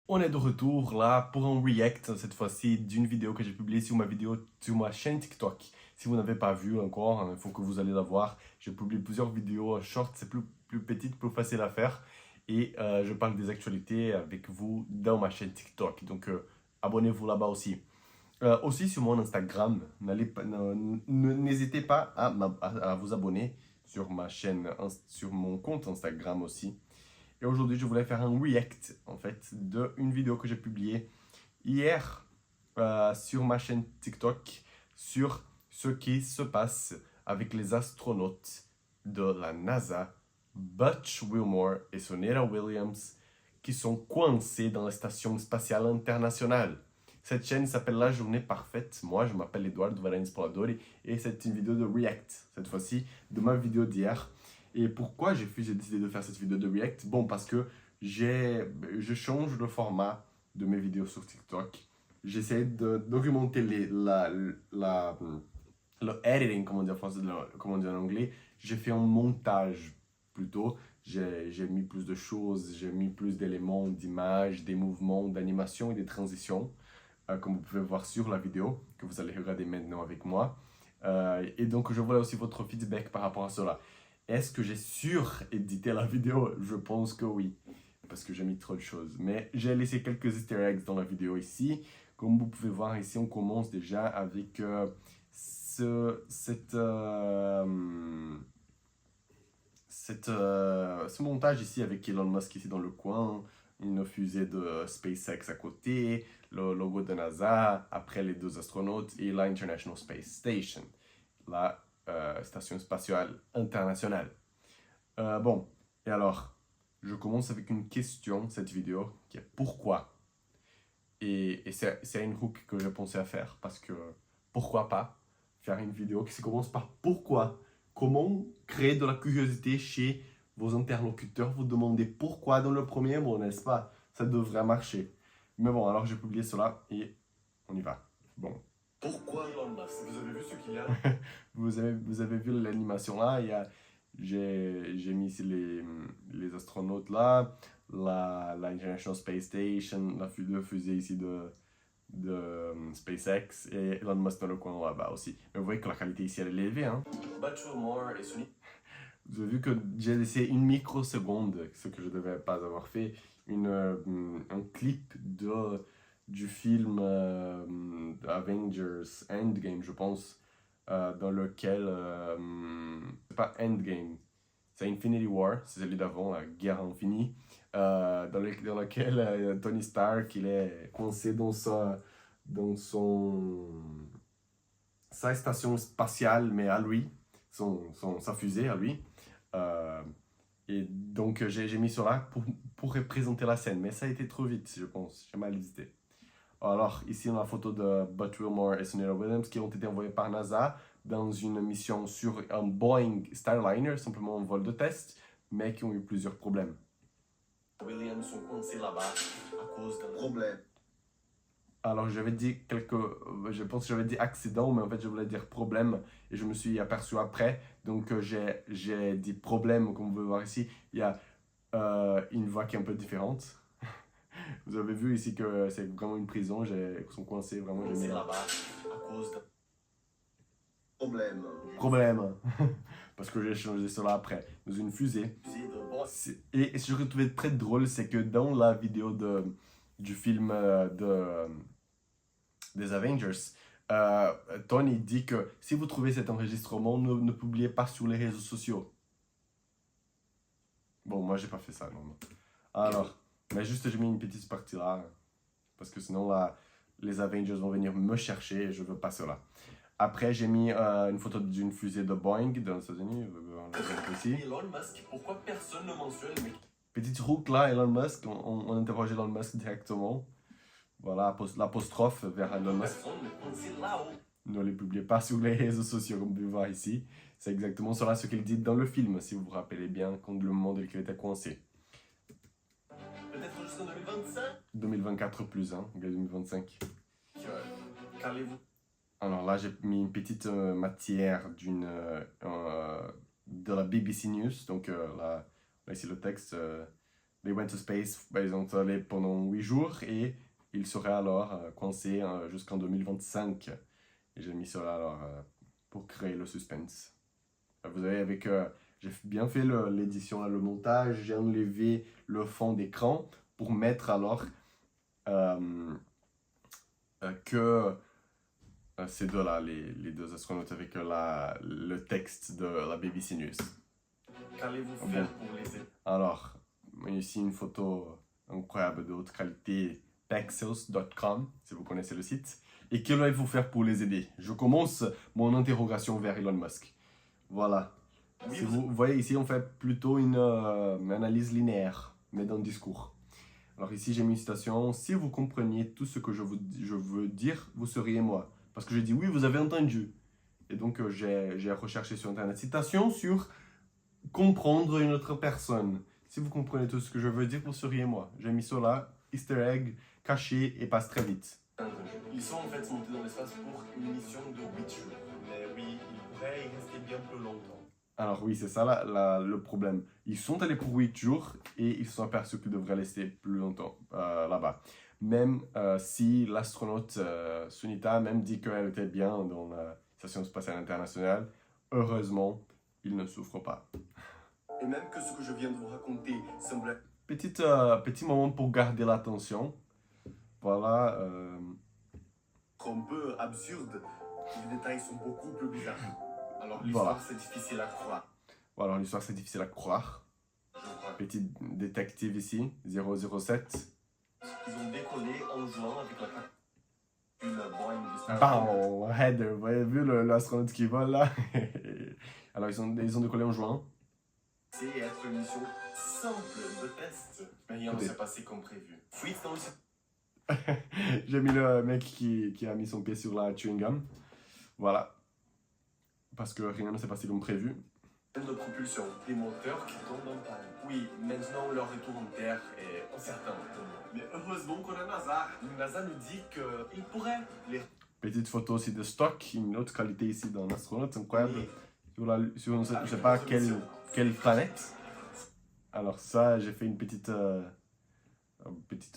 On est de retour là pour un react, cette fois-ci, d'une vidéo que j'ai publiée sur ma chaîne TikTok. Si vous n'avez pas vu encore, il faut que vous allez la voir. J'ai publié plusieurs vidéos short, c'est plus petite, plus facile à faire. Et je parle des actualités avec vous dans ma chaîne TikTok. Donc abonnez-vous là-bas aussi. Aussi sur mon Instagram, n'hésitez pas à vous abonner sur ma chaîne, sur mon compte Instagram aussi. Et aujourd'hui, je voulais faire un react, en fait, d'une vidéo que j'ai publiée hier sur ma chaîne TikTok sur ce qui se passe avec les astronautes de la NASA, Butch Wilmore et Sonera Williams, qui sont coincés dans la Station Spatiale Internationale. Cette chaîne s'appelle La Journée Parfaite. Moi, je m'appelle Eduardo Varane Spoladori et c'est une vidéo de react, cette fois-ci, de ma vidéo d'hier. Et pourquoi j'ai décidé de faire cette vidéo de react? Bon, parce que je change le format de mes vidéos sur TikTok. J'essaie d'augmenter le editing, comme on dit en français, comme on dit en anglais. J'ai fait un montage plutôt. J'ai mis plus de choses, j'ai mis plus d'éléments, d'images, des mouvements, d'animation et des transitions, comme vous pouvez voir sur la vidéo que vous allez regarder maintenant avec moi. Et donc, je voulais aussi votre feedback par rapport à cela. Est-ce que j'ai surédité la vidéo? Je pense que oui, parce que j'ai mis trop de choses. Mais j'ai laissé quelques easter eggs dans la vidéo ici. Comme vous pouvez voir ici, on commence déjà avec ce montage ici avec Elon Musk ici dans le coin, une fusée de SpaceX à côté, le logo de NASA, après les deux astronautes et la International Space Station, la station spatiale internationale. Bon, et alors, je commence avec une question, cette vidéo, qui est pourquoi? Et c'est une hook que j'ai pensé à faire, parce que pourquoi pas faire une vidéo qui se commence par pourquoi? Comment créer de la curiosité chez vos interlocuteurs? Vous demandez pourquoi dans le premier mot, n'est-ce pas? Ça devrait marcher. Mais bon, alors j'ai publié cela et on y va. Bon. Pourquoi Elon Musk? Vous avez vu ce qu'il y a? Vous avez vu l'animation là, j'ai mis ici les astronautes là, la International Space Station, la fusée ici de SpaceX et Elon Musk dans le coin là-bas aussi. Mais vous voyez que la qualité ici elle est élevée, hein. Vous avez vu que j'ai laissé une microseconde, ce que je ne devais pas avoir fait, un clip du film Avengers Endgame, je pense, dans lequel, c'est pas Endgame, c'est Infinity War, c'est celui d'avant, la guerre infinie, dans lequel Tony Stark il est coincé dans sa station spatiale, mais à lui, sa fusée à lui. Euh, et donc j'ai mis cela pour représenter la scène, mais ça a été trop vite, je pense, j'ai mal hésité. Alors, ici, on a la photo de Butch Wilmore et Sonera Williams qui ont été envoyés par NASA dans une mission sur un Boeing Starliner, simplement un vol de test, mais qui ont eu plusieurs problèmes. Williams sont coincés là-bas à cause d'un problème. Alors, je pense que j'avais dit accident, mais en fait, je voulais dire problème, et je me suis aperçu après. Donc, j'ai dit problème, comme vous pouvez voir ici. Il y a une voix qui est un peu différente. Vous avez vu ici que c'est vraiment une prison, ils sont coincés vraiment. C'est là-bas à cause de problème. Problème. Parce que j'ai changé cela après. Dans une fusée. Et ce que je trouvais très drôle, c'est que dans la vidéo du film des Avengers, Tony dit que si vous trouvez cet enregistrement, ne publiez pas sur les réseaux sociaux. Bon, moi j'ai pas fait ça, non. Alors, mais juste j'ai mis une petite partie là, parce que sinon là, les Avengers vont venir me chercher et je veux pas cela. Après, j'ai mis une photo d'une fusée de Boeing dans les États-Unis. Ici. Elon Musk, pourquoi personne ne mentionne le mec? Petite route là, Elon Musk, on interroge Elon Musk directement. Voilà, l'apostrophe vers Elon Musk. Ne les publiez pas sur les réseaux sociaux, comme vous pouvez voir ici. C'est exactement cela ce qu'il dit dans le film, si vous vous rappelez bien, quand le moment il était coincé. Peut-être jusqu'en 2025? 2024 plus, hein, 2025. Qu'allez-vous? Alors là, j'ai mis une petite matière de la BBC News. Donc là, ici le texte les went to space, bah, ils ont allé pendant 8 jours et ils seraient alors coincés jusqu'en 2025. Et j'ai mis cela alors pour créer le suspense. Vous avez j'ai bien fait l'édition, le montage, j'ai enlevé le fond d'écran pour mettre alors que ces deux-là, les deux astronautes avec le texte de la BBC News. Qu'allez-vous faire pour les aider? Alors, ici une photo incroyable de haute qualité, pexels.com, si vous connaissez le site. Et qu'allez-vous faire pour les aider? Je commence mon interrogation vers Elon Musk. Voilà. Oui, Si vous voyez ici, on fait plutôt une analyse linéaire, mais dans le discours. Alors ici, j'ai mis une citation. Si vous compreniez tout ce que je veux dire, vous seriez moi. Parce que j'ai dit oui, vous avez entendu. Et donc, j'ai recherché sur Internet citation sur comprendre une autre personne. Si vous comprenez tout ce que je veux dire, vous seriez moi. J'ai mis cela, easter egg, caché et passe très vite. Ils sont en fait montés dans l'espace pour une mission de 8 jours. Mais oui, ils pourraient y rester bien plus longtemps. Alors oui, c'est ça le problème. Ils sont allés pour 8 jours et ils se sont aperçus qu'ils devraient rester plus longtemps là-bas. Même si l'astronaute Sunita même dit qu'elle était bien dans la Station spatiale internationale, heureusement, il ne souffre pas. Et même que ce que je viens de vous raconter semble Petit moment pour garder l'attention. Voilà. un peu absurde. Les détails sont beaucoup plus bizarres. Alors l'histoire, Voilà. c'est difficile à croire. Voilà, l'histoire c'est difficile à croire. Je crois. Petit détective ici, 007. Ils ont décollé en jouant avec la capsule Boeing du Starliner. Bam, header, vous avez vu l'astronaute qui vole là? Alors ils ont décollé en juin. C'est être une mission simple de test. Mais rien ne Écoutez. s'est passé comme prévu. Fuite dans le système J'ai mis le mec qui a mis son pied sur la chewing gum. Voilà. Parce que rien ne s'est passé comme prévu. de propulsion, des moteurs qui tombent en panne. Oui, maintenant leur retour en Terre est incertain. Mais heureusement qu'on a NASA. NASA nous dit qu'il pourrait les... Petite photo aussi de stock, une autre qualité ici d'un astronaute, incroyable. les- Sur je ne sais pas quelle planète. Alors ça, j'ai fait une petite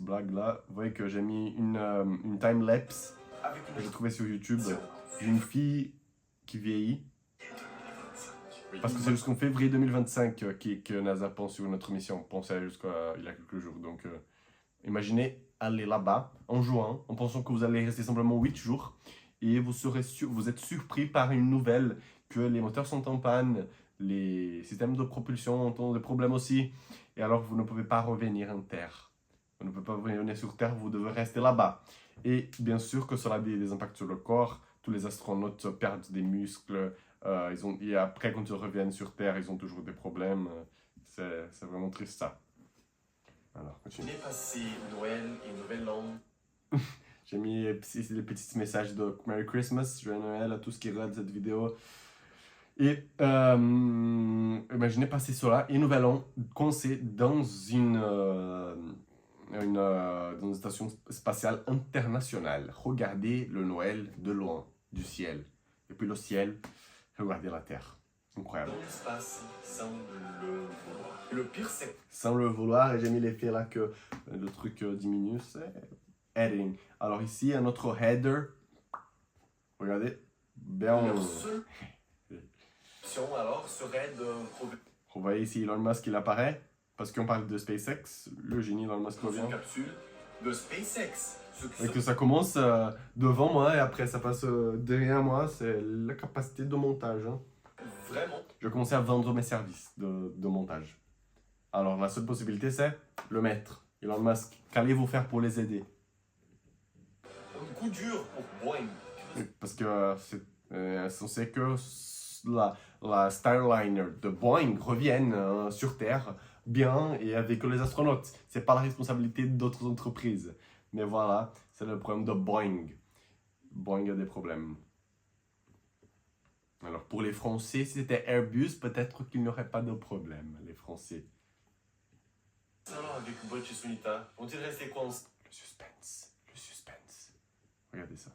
blague là. Vous voyez que j'ai mis une time-lapse avec que j'ai une trouvée sur YouTube mission. d'une fille qui vieillit. Oui. Parce que c'est jusqu'en février 2025 que NASA pense sur notre mission. Pensait jusqu'à il y a quelques jours. Donc imaginez aller là-bas en juin, en pensant que vous allez rester simplement 8 jours. Et vous êtes surpris par une nouvelle que les moteurs sont en panne, les systèmes de propulsion ont des problèmes aussi. Et alors vous ne pouvez pas revenir en Terre. Vous ne pouvez pas revenir sur Terre, vous devez rester là-bas. Et bien sûr que cela a des impacts sur le corps. Tous les astronautes perdent des muscles. Et après, quand ils reviennent sur Terre, ils ont toujours des problèmes. C'est vraiment triste ça. Alors, continue. On est passé Noël et Nouvel An. J'ai mis ici des petits messages de Merry Christmas, Joyeux Noël à tous qui regardent cette vidéo. Et imaginez passer cela et Nouvel An coincé dans dans une station spatiale internationale. Regardez le Noël de loin, du ciel. Et puis le ciel, regardez la Terre. Incroyable. Dans l'espace sans le vouloir. Et le pire, c'est Sans le vouloir, et j'ai mis l'effet là que le truc diminue, c'est heading. Alors ici, un autre header. Regardez. Bien. leur seule option alors serait de revenir Vous voyez ici Elon Musk, il apparaît. Parce qu'on parle de SpaceX, le génie Elon Musk dans revient. une capsule de SpaceX. Ce qui Et que ça commence devant moi et après ça passe derrière moi, c'est la capacité de montage. Hein. vraiment Je commençais à vendre mes services de montage. Alors la seule possibilité c'est le maître, Elon Musk. Qu'allez-vous faire pour les aider? un coup dur pour Boeing. Parce que c'est censé que la Starliner de Boeing revienne sur Terre bien et avec les astronautes. C'est pas la responsabilité d'autres entreprises. Mais voilà, c'est le problème de Boeing. Boeing a des problèmes. Alors pour les Français, si c'était Airbus, peut-être qu'il n'y aurait pas de problème, les Français. Alors avec Butch et Sunita, vont-ils rester coincés? Le suspense. Regardez ça.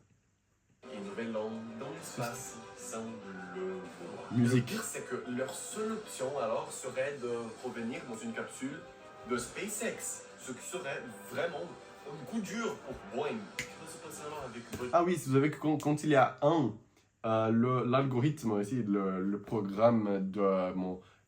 Et Nouvel An dans l'espace sans le vouloir. Musique. Le pire, c'est que leur seule option alors serait de revenir dans une capsule de SpaceX, ce qui serait vraiment un coup dur pour Boeing. Qu'est-ce qui va se passer alors avec Boeing? Ah oui, si vous savez que quand il y a l'algorithme aussi, le programme de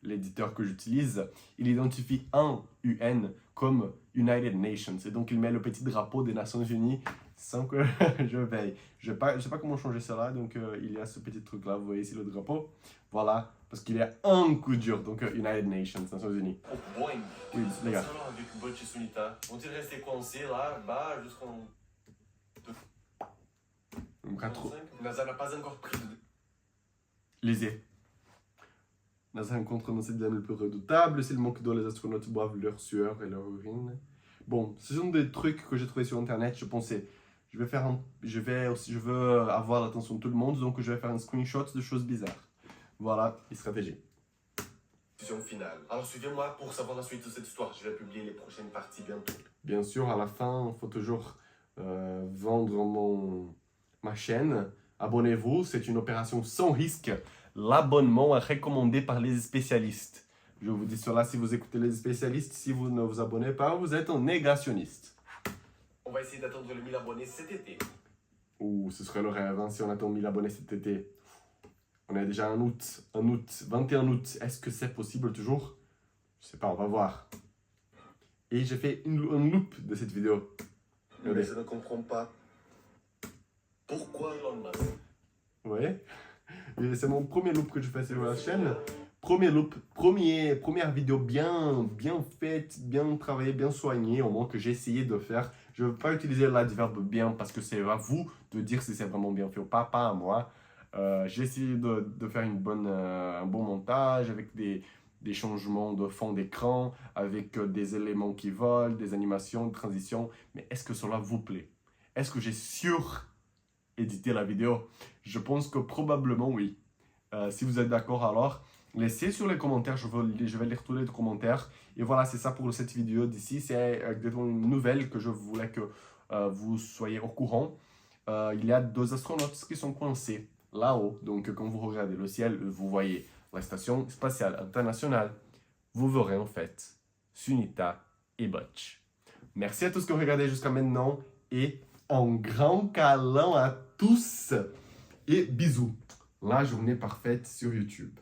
l'éditeur que j'utilise, il identifie un UN comme United Nations. Et donc il met le petit drapeau des Nations Unies sans que je veille. Je sais pas comment changer cela, donc il y a ce petit truc là, vous voyez ici le drapeau. Voilà, parce qu'il y a un coup dur, donc United Nations, Nations Unies. Pour Boeing, Oui, qu'est-ce qui les se gars. passe alors avec Butch et Sunita? Vont-ils rester coincés là-bas jusqu'en Donc, à trop. 2025? NASA n'a pas encore pris de... Lisez. NASA rencontre dans cette dame le plus redoutable, c'est le manque d'eau, les astronautes boivent leur sueur et leur urine. Bon, ce sont des trucs que j'ai trouvés sur internet, je pensais, je veux avoir l'attention de tout le monde, donc je vais faire un screenshot de choses bizarres. Voilà, les stratégies. Décision finale. Alors suivez-moi pour savoir la suite de cette histoire. Je vais publier les prochaines parties bientôt. Bien sûr, à la fin, il faut toujours vendre ma chaîne. Abonnez-vous, c'est une opération sans risque. L'abonnement est recommandé par les spécialistes. Je vous dis cela si vous écoutez les spécialistes. Si vous ne vous abonnez pas, vous êtes un négationniste. On va essayer d'attendre les 1000 abonnés cet été. Ouh, ce serait le rêve hein, si on attend 1000 abonnés cet été. On est déjà en août, 21 août. Est-ce que c'est possible toujours? Je sais pas, on va voir. Et j'ai fait un loop de cette vidéo. Mais je ne comprends pas. Pourquoi Elon Musk? Ouais. Et c'est mon premier loop que je fais sur la chaîne. Premier loop, première vidéo bien faite, bien travaillée, bien soignée, au moins que j'ai essayé de faire. Je ne veux pas utiliser l'adverbe bien parce que c'est à vous de dire si c'est vraiment bien fait ou pas à moi. J'ai essayé de faire un bon montage avec des changements de fond d'écran, avec des éléments qui volent, des animations, des transitions. Mais est-ce que cela vous plaît? Est-ce que j'ai édité la vidéo? Je pense que probablement oui. Si vous êtes d'accord alors, laissez sur les commentaires, je vais lire tous les commentaires. Et voilà, c'est ça pour cette vidéo d'ici. C'est une nouvelle que je voulais que vous soyez au courant. Il y a 2 astronautes qui sont coincés là-haut. Donc quand vous regardez le ciel, vous voyez la station spatiale internationale. Vous verrez en fait Sunita et Butch. Merci à tous qui ont regardé jusqu'à maintenant et un grand câlin à tous et bisous. La journée parfaite sur YouTube.